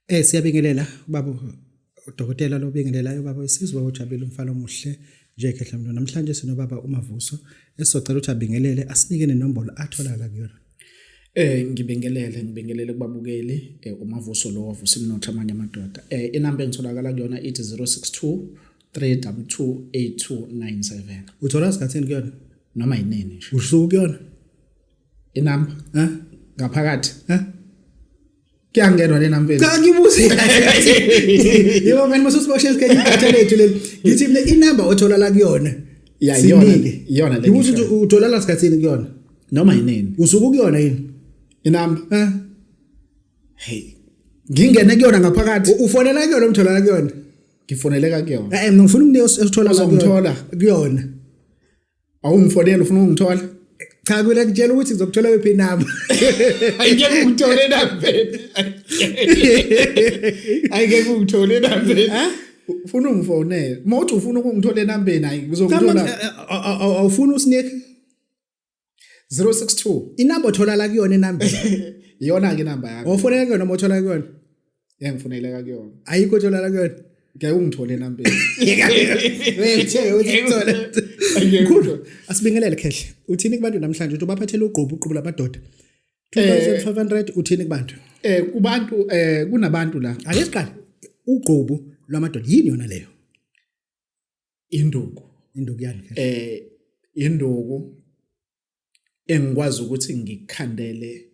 Siyabingelela baba udokotela lobingelelayo baba isizwe ujabule umfana omuhle nje Khehla Mlo namhlanje sinobaba uMavuso esizocela ukuthi abingelele asinike nenombolo atholakala kuyona. Ngibingelele kubabukeli uMavuso lo wavusa imnotho amanye amadoda. Inamba engitholakala kuyona ithi 062 322 8297. Uthola isikhathini kuyona Noma yinini nje. usuku kuyona Inamba ngaphakathi Kuyangenwa le namba. Cha ngibuze. Yebo manje masusiboshela isikhathi lethu leli. Ngithi mina inamba othola la kuyona. Iyona le. Ngibuze ukuthi uthola la isikhathini kuyona noma yinini. usuku kuyona yini Inamba hey ngingene kuyona ngaphakathi. Ufonela kuyona umthola la kuyona. Ngifoneleka kuyona. Mina ngifuna umnike esithola la Uzongithola kuyona. Awungifonela ufuna ungithola? Cha kule kutshela ukuthi ngizokuthola wephi inamba. Ayike ungithole nambeni. Ayike ungithole nambeni. Ufuna ungifonela. Mawuthi ufuna ukungithola nambeni hayi ngizokuthola. Awufuna usinike 062 inamba othola la kuyona inamba. Iyona ke inamba yakho. Awufonela kuyona mothola kuyona. Yangifoneleka kuyona. Ayikho othola la kuyona. Ngeke ungithole nambeni. Wethe uthola. Khulu asibingelele Khehla. Uthini kubantu namhlanje uthi baphathele uqobo lamadoda 2500 uthini kubantu? Kubantu kunabantu la. Ake siqale. Uqobo lamadoda yini yona leyo? Induku yani Khehla. Induku engikwazi ukuthi ngikhandele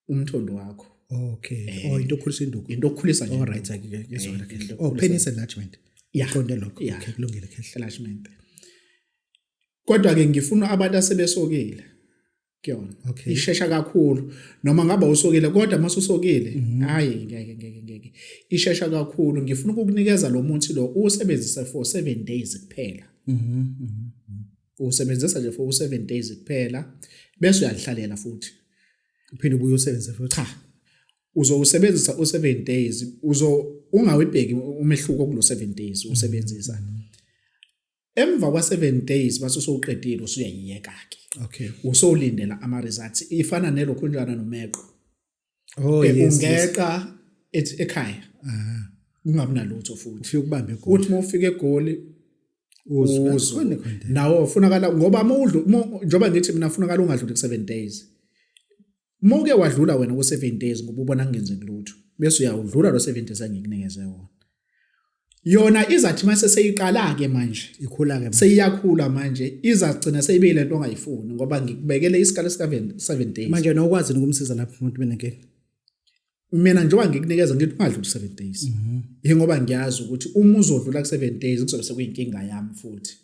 umthondo wakho. Okay. Into okhulisa induku. Into okhulisa nje. All right ngiyezwela Khehla. Penis enlargement. Iqonde lokho. Okay kulungile Khehla. Enlargement. Kodwa ke ngifuna abantu asebesokile kuyona. Ishesha kakhulu noma ngaba usokile kodwa masusokile hayi ngeke. Ishesha kakhulu ngifuna ukukunikeza lo muthi lo usebenzisa for 7 days kuphela. Usebenzisa nje for 7 days kuphela bese uyalihlalela futhi. Uphinde ubuye usebenzise futhi. Cha. Uzowusebenzisa u7 days ungawibheki umehluko kulo 7 days usebenzisa. Emva kwa7 days base usuqedile usuyayiyeka ke. Okay. Usolindela ama results ifana nelokho njana nomeqo. Yes. Ungeqa ekhaya. Ungabi nalutho futhi. Ufike ubambe egoli. Uthi mawufika egoli uzwa. Nawo ufunakala ngoba njoba ngithi mina ufunakala ungadluli ku7 days. Moke wadlula wena ku7 days ngoba ubona ngenze kulutho. Bese uyawudlula lo 7 days angikunikeze wona. Yona izathi mase seyiqala ke manje ikhula ke seyiyakhula manje izagcina seyibeyile lento ongayifuni ngoba ngikubekele isikhala sika 7 days manje nokwazi ukumsiza lapho umuntu benenke mina njengoba ngikunikeza ngithi ungadluli 7 days ngoba ngiyazi ukuthi uma uzodlula ku7 days kuzobe sekuyinkinga yami futhi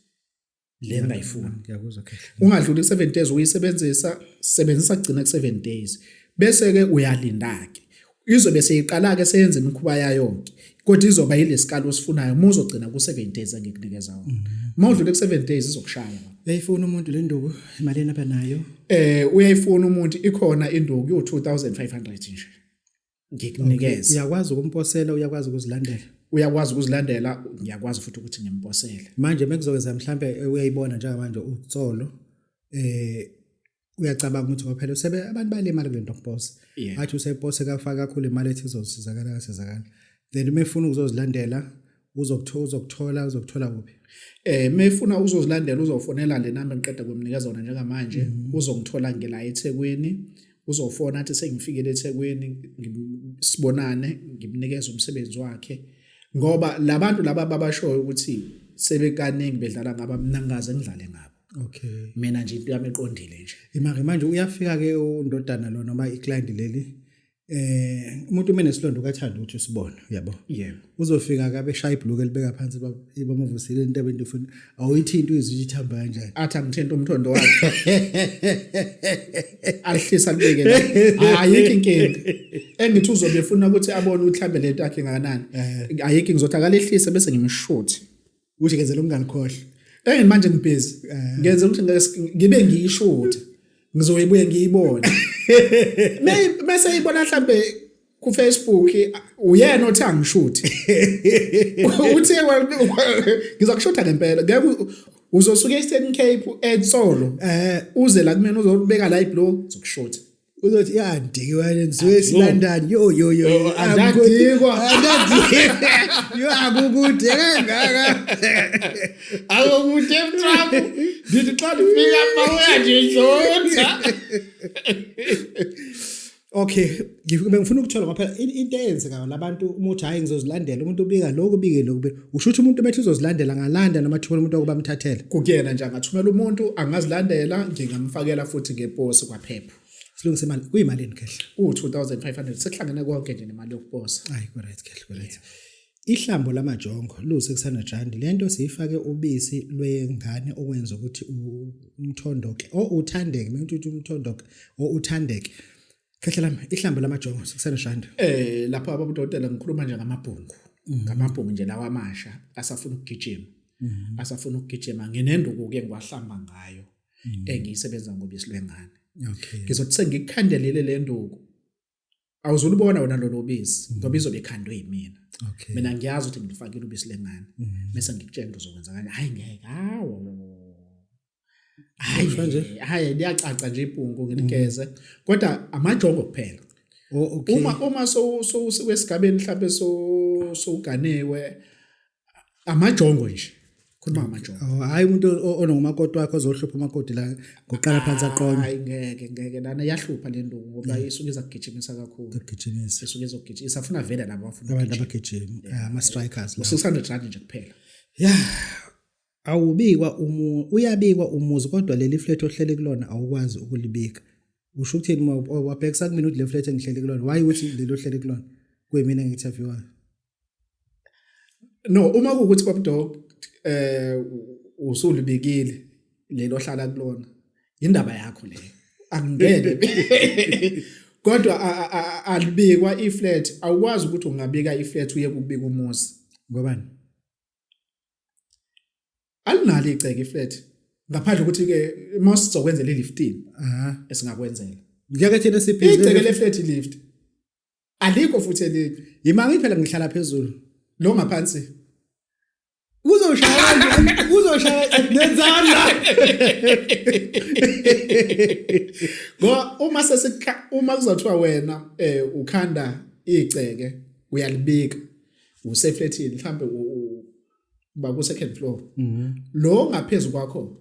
le ngayifuni ngiyakuzwa Khehla ungadluli ku7 days uyisebenzisa kugcina ku7 days bese ke uyalinda ke izobe seyiqala ke seyenza imikhuba yayo yonke kodwa izoba yilesikalo osifunayo uma uzogcina ku7 days angikunikeza wona mawudlule ku7 days izokushaya uyayifuna umuntu le nduku imali napha nayo uyayifuna umuntu ikhona induku yo2500 nje ngikunikeza uyakwazi ukumposela uyakwazi ukuzilandela ngiyakwazi futhi ukuthi ngimposele manje mekuzokwenza mhlambe uyayibona njengamanje utsolo uyacabanga ukuthi ngophela sebe abantu balemali kule nto kupose athi usepose kafaka kakhulu imali ethi izosizakala kasizakala then mefuna ukuzozilandela uzokuthola kuphi mefuna uzozilandela uzofonela le namba engiqeda kumnikeza wona njengamanje uzongithola ngela eThekwini uzofona athi sengifikele eThekwini sibonane ngimnikeza umsebenzi wakhe ngoba labantu laba babashoyo ukuthi sebekaningi bedlala ngaba mnangaze ngidlale ngabo. Okay. Mina nje into yami eqondile nje. Imake manje uyafika ke undodana lo noma iclient leli umuntu umene silondo kathanda ukuthi usibone yabo. Yebo. Uzofika ke abeshaya ibhluku elibeka phansi bamavusile into ebendifuna awuyithinto izwi ithamba kanjani. Athi angithinta umthondo wakhe. Alihlisa libeke la. Ayikho inkinga. Engithi uzobe efuna ukuthi abone uhlamba lento yakhe ngakanani. Ayikho ngizothi akalehlise bese ngimshuthi. Uthi ngenzela umngani khohle. Manje ngibhizi. Ngenza ukuthi ngibe ngiyishuthi. Ngizoyibuye ngiyibone. Mase ibona mhlambe ku Facebook uyena othi angishuthi. Uthe ngizakushutha ngempela. Ngeke uzosuka eStern Cape eTsolo. Uze la kumina uzobeka la iblo zokushutha. uzothi yandikwa nisuke silandani yo andadikwa yo akukude kangaka akukude mtrapu ndithi xa ndifika mawuya ndishonza. Okay, ngifuna ukuthola ngaphela into eyenzeka labantu umuthi hayi ngizozilandela umuntu ubika lokho ubike lokho usho ukuthi umuntu bethi uzozilandela ngalanda noma thumela umuntu okubamthathela kukuyena nje angathumela umuntu angazilandela ngingamfakela futhi ngeposi kwaphepha. silungise imali kuyimalini kahle u2500 sekuhlangene konke nje nemali yokuposa. hayi correct kahle correct. Ihlambo lamajongo lu600 rand lento siyifake ubisi lwengane okwenza ukuthi umthondoke uthandeke manje uthi umthondoke uthandeke. Kahle lami ihlambo lamajongo 600 rand. Lapha ababudokotela ngikhuluma nje ngamabhungu. Ngamabhungu nje lawa amasha asafuna ukugijima. Asafuna ukugijima nginenduku ke ngiwahlamba ngayo engiyisebenza ngobisi lwengane. Okay. Ngizothi sengikhandelele le nduku. Awuzulubona wona lo bisi ngoba izobe ikhandwe yimina. Okay. Mina ngiyazi ukuthi ngilifakile ubisi lengane. Bese ngikutshela uzokwenza kanjani. Hayi ngeke. Hayi liyacaca nje ibhungu ngiligeze kodwa amajongo kuphela. Okay. Uma so wesigabeni mhlawumbe so uganiwe amajongo nje. Khuluma amajongo. Hayi umuntu onomakoti wakhe ozohlupha umakoti la ngoqala phansi aqonye. Hayi ngeke lana yahlupha le nduku ngoba isuke izakugijimisa kakhulu. Ukugijimisa. Isuke izogijima isafuna vele labo bafuna abantu abagijima ama strikers la. 600 rand nje kuphela. Awubikwa uyabikwa umuzi kodwa leli flat ohlele kulona awukwazi ukulibika. Usho ukuthini wabhekisa kumina ukuthi le flat engihlele kulona why uthi leli ohlele kulona kuyimina ngi-interviewer. No uma kuukuthi babudok usulibikile lelo hlala kulona indaba yakho le angeke kodwa alibikwa iflat awukwazi ukuthi ungabika iflat uye kubika umuzi ngobani alinalo iceke iflat ngaphandle ukuthi ke mase sizokwenzela i-lifting esingakwenzela ngeke thina sibhizi iceke le flat lift alikho futhi elikho yimangi phela ngihlala phezulu lo ngaphansi uzoshaya nenzandla ngoba uma kuzothiwa wena ukhanda iceke uyalibika useflatini mhlambe ba ku second floor lo ngaphezulu kwakho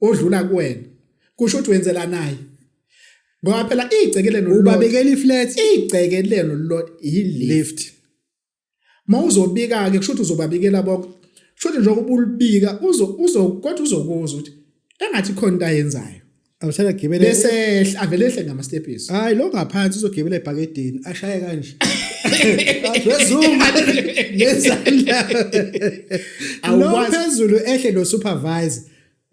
odlula kuwena kusho ukuthi wenzela naye ngoba phela iceke leno ubabekela iflat iceke leno lo i-lift mawuzobika ke kusho ukuthi uzobabikela bonke shothi njengoba ulibika kodwa uzokuzwa ukuthi engathi khona into ayenzayo awusala gibele bese avele ehle ngama steps hayi lo ngaphansi uzogibela ebhakedini ashaye kanje wezuma lezandla awukwazi phezulu ehle lo supervisor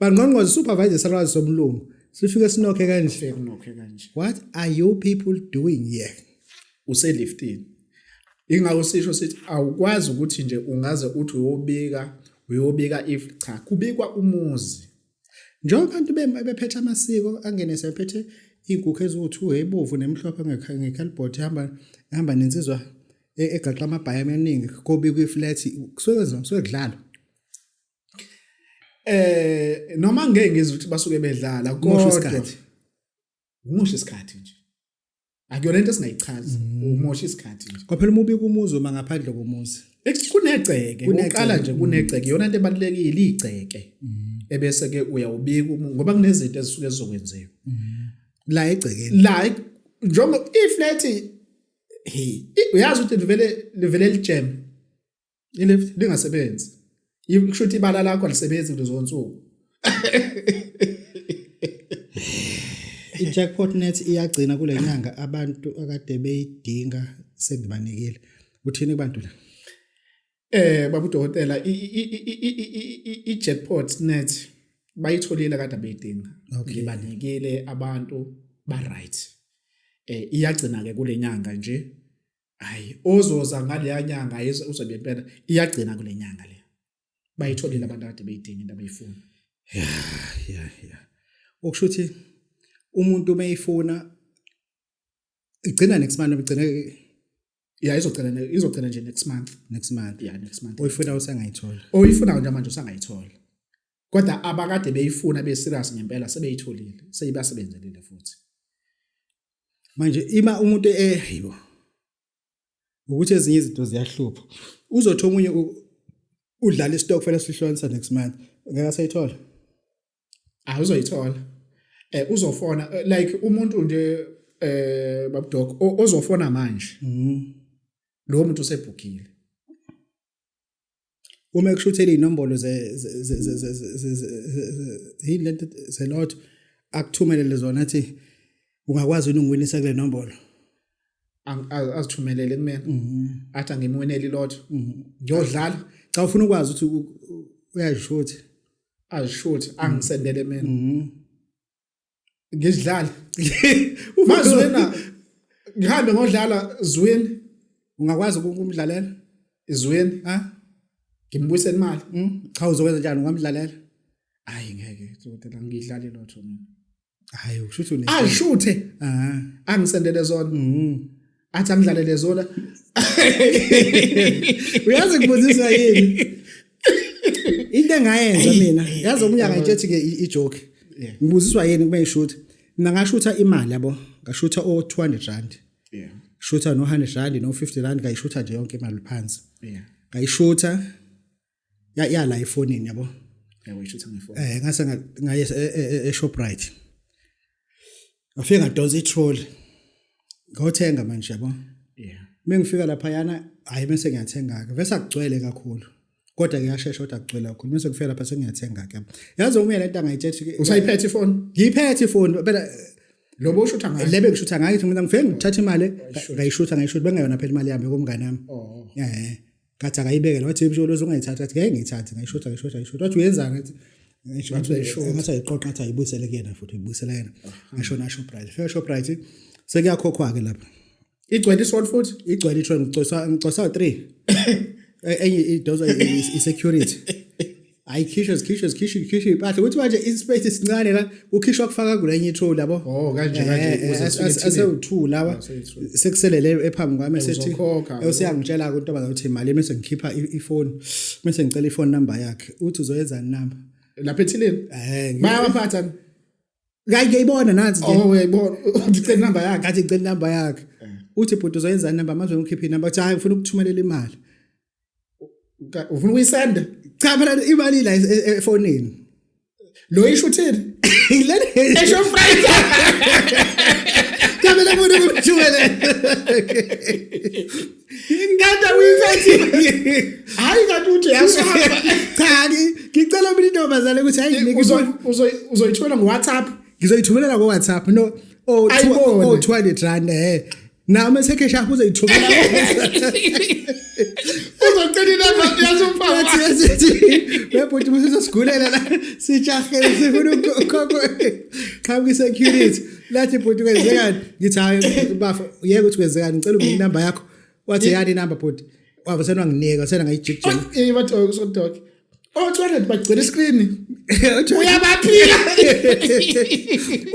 banqonqoza supervisor salwazi somlungu sifike sinokhe kanje what are you people doing here uselifting ingakho sisho sithi awukwazi ukuthi nje ungaze uthi uyobika if cha kubikwa umuzi njengoba abantu bephethe amasiko angene sephethe inkukhu eziwu2 ebovu nemhlophe ngekhalibhoti hamba nensizwa egaxa amabhayi amaningi kobikwa iflat kusuke kudlala noma ngeke ngizwe ukuthi basuke bedlala kodwa umusha isikhathi nje akuyona into esingayichaza umusha isikhathi nje kwaphela umubika umuzi uma ngaphandle komuzi kuneceke uqala nje kuneceke yona into ebalekile igceke ebese ke uyawubika ngoba kunezinto ezisuke zizokwenziwa la egcekeni la njengoba iflat uyazi ukuthi livele lijam ilift lingasebenzi kusho ukuthi ibala lakho alisebenzi kulezo nsuku i-jackpot net iyagcina kule nyanga abantu akade beyidinga sengibanikile uthini kubantu la babudokotela i-jackpot net bayitholile kade beyidinga ngibanikile abantu ba right iyagcina ke kule nyanga nje hayi ozoza ngale nyanga uzobe impela iyagcina kule nyanga le bayitholile abantu kade beyidinga into abayifuna okushuthi umuntu mayifuna igcina next month igcina izogcina nje next month next month oyifuna usangayithola oyifuna nje manje usangayithola kodwa abakade beyifuna be serious ngempela sebeyitholile seyibasebenzelile futhi manje ima umuntu yibo ukuthi ezinye izinto ziyahlupha uzothi omunye udlala istock fela sihlukanisa next month ngeke sayithola uzoyithola uzofona like umuntu nje babudok ozofona manje lo muntu usebhukile uma kushuthela inombolo yilento zelot akuthumelele zona athi ungakwazi ukungwinisa kule nombolo azithumelele kumina athi angimwinele ilotho ngiyodlala cha ufuna ukwazi ukuthi uyashutha azishuthe angisendele mina ngidlala mazwena ngihambe ngodlala zwini ungakwazi ukumdlalela izweni ngimbuyise imali cha uzokwenza njani ungamdlalela hayi ngeke uzodela ngidlala ilotho mina hayi ukushuthi une ashuthe angisendele zona athi angidlalele zona uyazi kubuzisa yini into engayenza mina yazi umnyaka nje ethi ke ijoke ngibuziswa yini kuma ishutha mina ngashutha imali yabo ngashutha o200 shutha no 100 no 50 ngayishutha nje yonke imali phansi ngayishutha la efonini yabo uyishutha ngefoni ngase ngaye eShoprite ngafika ngadonsa itroll ngothenga manje yabo mengifika lapha yana hayi bese ngiyathenga ke bese akugcwele kakhulu kodwa ngiyashesha kodwa akugcwele kakhulu bese kufika lapha sengiyathenga ke yazi umyeni lento angayitshethi ke usayiphethe ifoni ngiyiphethe ifoni phela lobo ushutha ngayo lebe ngishutha ngayo mina ngifike ngithatha imali ngayishutha bengayona phela imali yami kumngane wami kathi akayibekela wathi ibisholo uzongayithatha athi ngeke ngiyithathe ngayishutha wathi uyenzani ngathi ayiqoqa athi ayibuyisele kuyena futhi uyibuyisela yena ngashona Shoprite fika Shoprite sekuyakhokhwa ke lapha igcwele isword futhi igcwele itron ngicoswa 3 enye idoza i-security khishi ipahla ukuthi manje ispace isincane la ukhishwa kufaka kulenye itroll yabo kanje ase2 lawa sekuselele ephambi kwami sethi usiyangitshela ukuthi ntoba ukuthi imali mase ngikhipha ifoni mase ngicela ifone number yakhe uthi uzoyenza number lapha ethileni bayabaphatha ngiyayibona nansi nje uyayibona ngicela number yakhe ngathi ngicela number yakhe uthi bhuti uzoyenza number manje ngikhipha number uthi hayi ufuna ukuthumelela imali ufuna ukuyisenda cha phela imali la efonini lo ishuthini leni eShoprite kamela bona kumthumele ingada uyiphethe hayi kanti uthi yasihamba cha ngicela mina intombazane ukuthi hayi uzoyithola ngoWhatsApp ngizoyithumelela ngoWhatsApp no 200 rand nami sekhesha uzoyithumela uzocela inamba yazomphathi bebhuti musizosigulela la sijahele sifuna ukukhokho khabi security lathi bhuti kwenzekani ngithi hayi bafa yeke ukuthi kwenzekani ngicela ungike inamba yakho wathi yani inamba bhuti waba senwanginika sena ngayijikjela bathi usodok 200 bagcina iscreen uyabaphila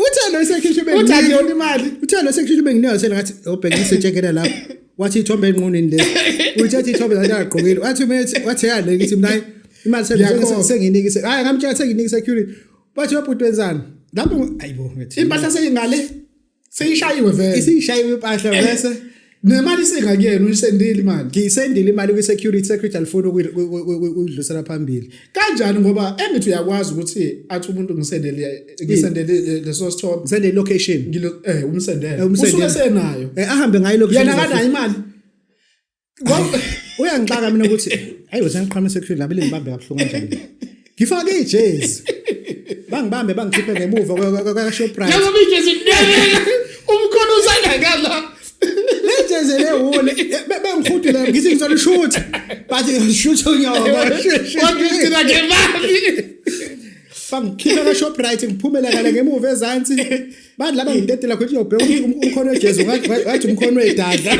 uthando isekhishwe uthando yona imali uthando isekhishwe benginika sena ngathi obhekise tshekela lapho wathi ithombe enqunini lezi uthatha ithombe zakagqokile wathi yale ngithi mina imali senginikise hayi ngamtshela senginikise security bathi wabhuti wenzani lapho ayibo ngathi impahla seyingale seyishayiwe vele isishayiwe impahla bese nemali singakuyena uyisendile imali ngiyisendile imali kwi-security alifuna ukuyidlulisela phambili kanjani ngoba engithi uyakwazi ukuthi athi umuntu ngisendele leso stop ngisendele location umsendele usuke senayo ahambe ngayo location yana kana imali uyangixaka mina ukuthi hayi usengiqhama security labe lembambe kabuhlungu kanjani ngifake ijezi bangibambe bangikhiphe ngemuva ka Shoprite yabo ijezi kudelela umkhono usangakala lejezele wole bengihudile ngithi ngizolishutha bathi ngishutha unyawo wakuthina ngemali bangikhipha ka Shoprite ngiphumela kale ngemuva ezansi bathi laba ngidedela ukuthi uyobheka umkhono wejezi wathi umkhono wedadla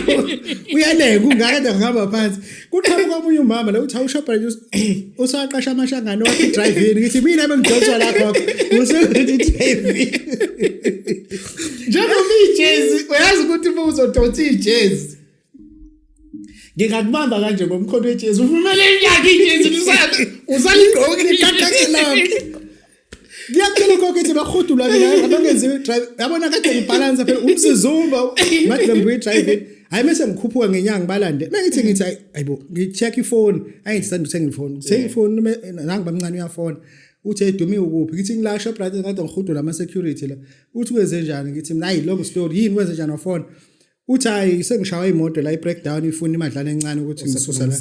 uyaleka ungakade ngihamba phansi kuqhamuka omunye umama la uthi awuShoprite usaqasha amashangano wathi drive in ngithi mina bengidonswa lapho usethi drive njengoba ijezi uyazi ukuthi uzodonsa ijezi ngingakubamba kanje ngomkhono wejezi uvumele yakhe ijezi usaligqoka ikaqaqela ngiyacela konke ithi bakhudula mina abangenziwe drive yabona kade ngibalance phela umsizumba manje ngibuye drive hayi mase ngikhuphuka ngenyanga balande mengithi ayibo ngicheck ifone ayithanda ukuthenga ifone thenga ifone nangi bamncane uyafona uthi edumi ukuphi ngithi ngilasha brother ngade ngihudula ama security la uthi wenze njani ngithi mina hayi long story yini wenze njani phone uthi hayi sengishawa imoto la i-breakdown ifuna imadlana encane ukuthi ngisusa la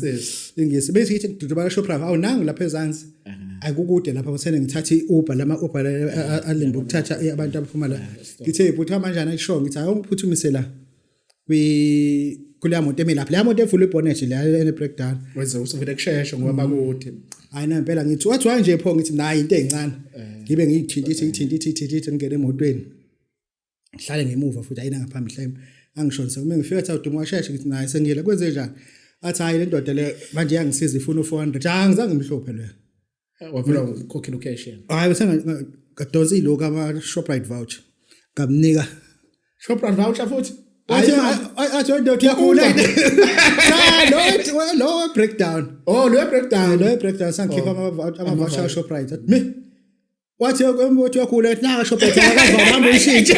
ingisi bese ngithi ngidudubala shoprite awu nangi lapha ezansi akukude lapha kuthene ngithatha i-Uber lama Uber alimba ukuthatha abantu abaphuma la ngithe but kanjani ayisho ngithi hayi ungiphuthumise la kuleya moto emilapha leya moto evula ibonnet la ene breakdown wenza usuvele kusheshsha ngoba bakude hayi nampela ngithi wathi nje pho ngithi nayi into ezincane ngibe ngiyithinti ngene emotweni ngihlale ngemuva futhi ayina ngaphambili hleme angishonise uma ngifika ethi awuduma washeshe ngithi nayi sengiyela kwenze njani athi hayi le ndoda le manje yangisiza ifuna 400 angizange ngimhlophe lo wavula ukhokhe location hayi bese ngadonsa iloko ama Shoprite voucher ngamnika Shoprite voucher futhi athi ndoda yakula lo breakdown lo breakdown sangikhipha ama voucher Shoprite athi me wathi umuntu yakula naka Shoprite akavala hamba uyishintshe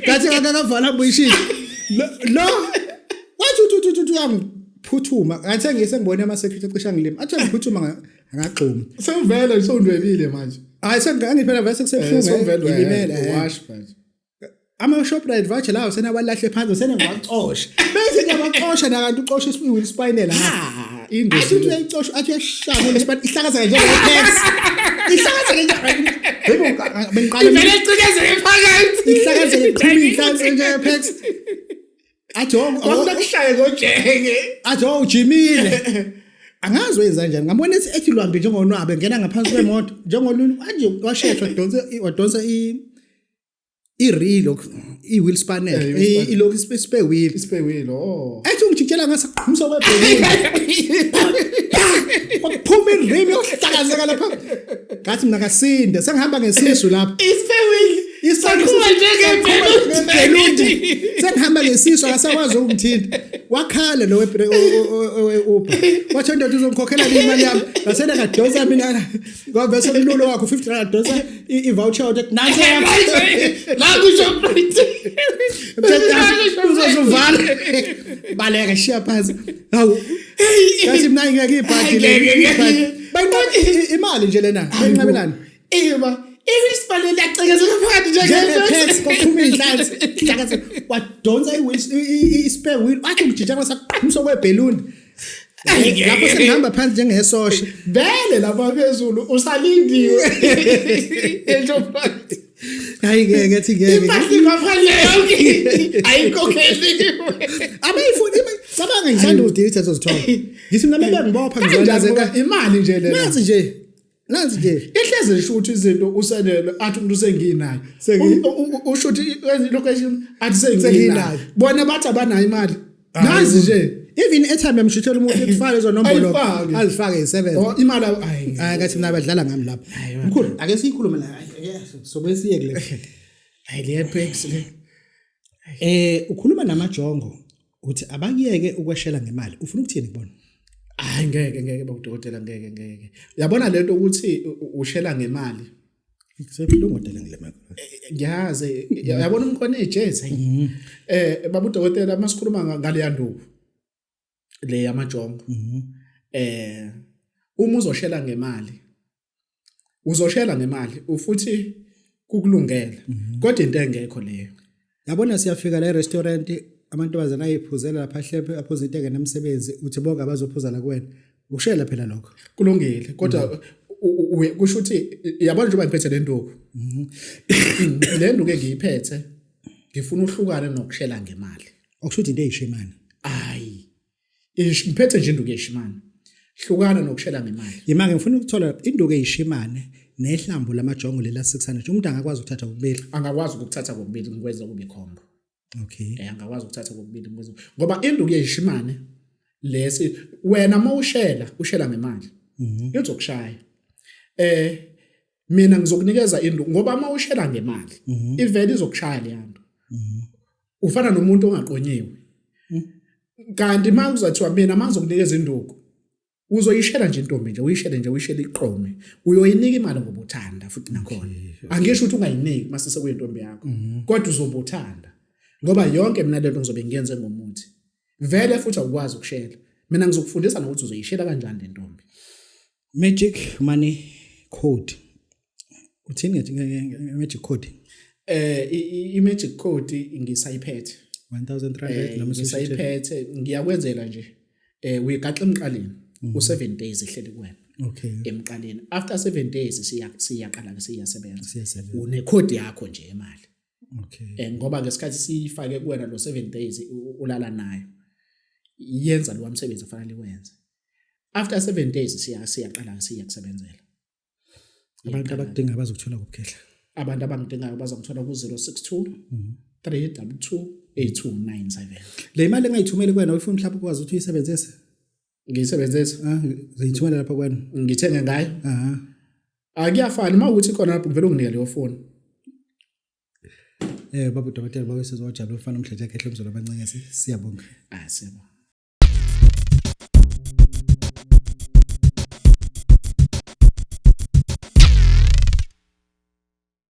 kathi akavala hamba uyishintshe lo wathi uthi yangiphuthuma ngathi ngiyengibone ama security cisha ngilima athi ngiphuthuma ngagxuma sevele sondwebile manje hayi sengangiphela vese kusebuhlungu ilimele wash manje ama Shoprite voucher lawo senabalahle phansi senengwacosha bese ngiyabacosha nakanti ucosha isiwheel spinal ha athi uyayicosha athi uyashaka lesipani ihlakaza njengepex ihlakaza njengepex yebo bengiqala vele icikeze ephakathi ihlakaza njengepex athi wakukushaye ngojeke athi ujimile angazi wenza kanjani ngambona ethi lwambi njengonwabe ngena ngaphansi kwemoto njengolulu manje washeshwa wadonsa i-reel i-wheel spanner ilokhu spare wheel athi ungijikela ngasaqhumisa kwebhekile waphuma i-rim yokuhlakazeka lapha ngathi mina kasinde sengihamba ngesisu lapha i-spare wheel isakhula njengebelundi sengihamba ngesisu akasakwazi ukungithinta wakhala lo we-Uber wathi ndoda uzongikhokhela imali yami ngasena ngadonsa mina ngoba bese umlulo wakho 50 rand donsa i-voucher out nansi la kuShoprite uzovala baleka shiya phansi hawu kathi mina ngeke ibhadi le imali nje lena benqabelana iwisipale liyacikeza phakathi njengepex kophuma inhlanzi hlakaze wadonsa i-spare wheel wathi ngijija ngasaqhumisa kwebheluni lapho sengihamba phansi njengesosha vele lapha phezulu usalindiwe eShoprite hayi ngeke ethi ngeke impahla ngaphandle yonke ayikhokheliwe abayifuni cabanga ngithanda udelete ezozithola ngithi mina bebe ngibopha ngizolazeka imali nje lena nansi nje ihleze lisho ukuthi izinto usenele athi umuntu senginayo usho ukuthi location athi senginayo bona bathi abanayo imali nazi nje even airtime yamshithela umuntu ukufaka lezo nombolo azifake i7 imali hayi ngathi mina badlala ngami lapha mkhulu ake siyikhulume la sobe siye kule hayi le pex le ukhuluma namajongo uthi abakiyeke ukweshela ngemali ufuna ukuthini kubona hayi ngeke bakudokotela ngeke yabona lento ukuthi ushela ngemali kusephila ngodela ngilema ngiyazi yabona umkhona ejazz baba udokotela masikhuluma ngale yanduku le yamajongo uma uzoshela ngemali ufuthi kukulungela kodwa into engekho leyo yabona siyafika la restaurant amantombazana ayiphuzela lapha hlephe aphuza into engenemsebenzi uthi bonke abazophuza la kuwena ushela phela lokho kulungile kodwa kusho ukuthi yabona njengoba ngiphethe le nduku le nduku engiyiphethe ngifuna uhlukane nokushela ngemali okusho into eyishimana hayi ngiphethe nje induku eyishimana hlukana nokushela ngemali yimake ngifuna ukuthola induku eyishimane nehlambu lamajongo lela 600 umuntu angakwazi ukuthatha kokubili angakwazi ukuthatha kokubili ngikwenza kube khombo okay angakwazi ukuthatha kokubili ngikwenza ngoba induku eyishimane lesi wena ushela ngemali izokushaya mina ngizokunikeza induku ngoba uma ushela ngemali ivele izokushaya leyanto ufana nomuntu ongaqonyiwe kanti manje uzathiwa mina manje ngizokunikeza induku uzoyishela nje intombi nje uyishele iqome uyoyinika imali ngoba uthanda futhi nakhona angisho ukuthi ungayiniki mase sekuyintombi yakho kodwa uzobuthanda ngoba yonke mina lento ngizobe ngiyenze ngomuthi vele futhi awukwazi ukushela mina ngizokufundisa nokuthi uzoyishela kanjani le ntombi magic money code uthini magic code i-magic code ngisayiphethe 1300 noma ngisayiphethe ngiyakwenzela nje uyigaxa emqaleni u7 days ihleli kuwena okay emqaleni after 7 days siyaqala ke siyasebenza une code yakho nje imali okay ngoba ngesikhathi sifake kuwena lo 7 days ulala nayo yenza lo msebenzi ofanele wenze after 7 days siyaqala siyakusebenzela abantu abakudinga bazokuthola kuphela abantu abangidingayo bazongithola ku062 322 8297 le imali engayithumeli kuwena uyifuna mhlawumbe ukwazi ukuthi uyisebenzise ngiyisebenzise zayithumela lapha kuwena ngithenge ngayo akuyafana mawukuthi khona lapho kuvela unginike leyo phone baba udokotela bawesizwa wajabula ufana umhleje yakhe ehlomzolo abancane siyabonga siyabonga